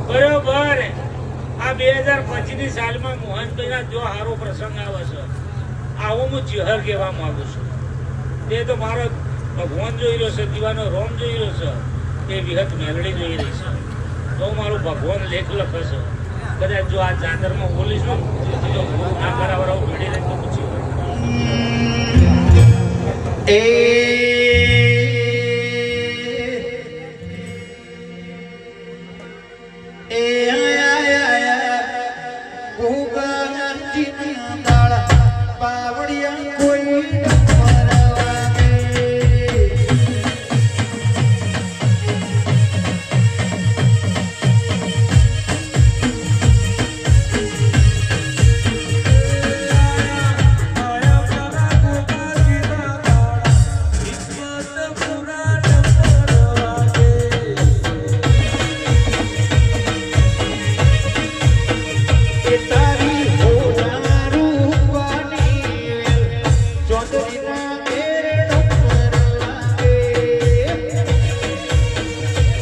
બરોબર આ 2025 ની સાલમાં મોહનભાઈના જો સારો પ્રસંગ આવે છે આવો હું ચહેર કહેવા માંગુ છું. તે તો મારો ભગવાન જોઈ રહ્યો છે, દીવાનો રોમ જોઈ રહ્યો છે, એ વિહત મેલડી જોઈ રહી છે. તો મારું ભગવાન લેખ લખે છે. કદાચ જો આ ચાદરમાં બોલીશ ને તો ના કરાવરાવ ભીડી લઈને તો પૂછી એ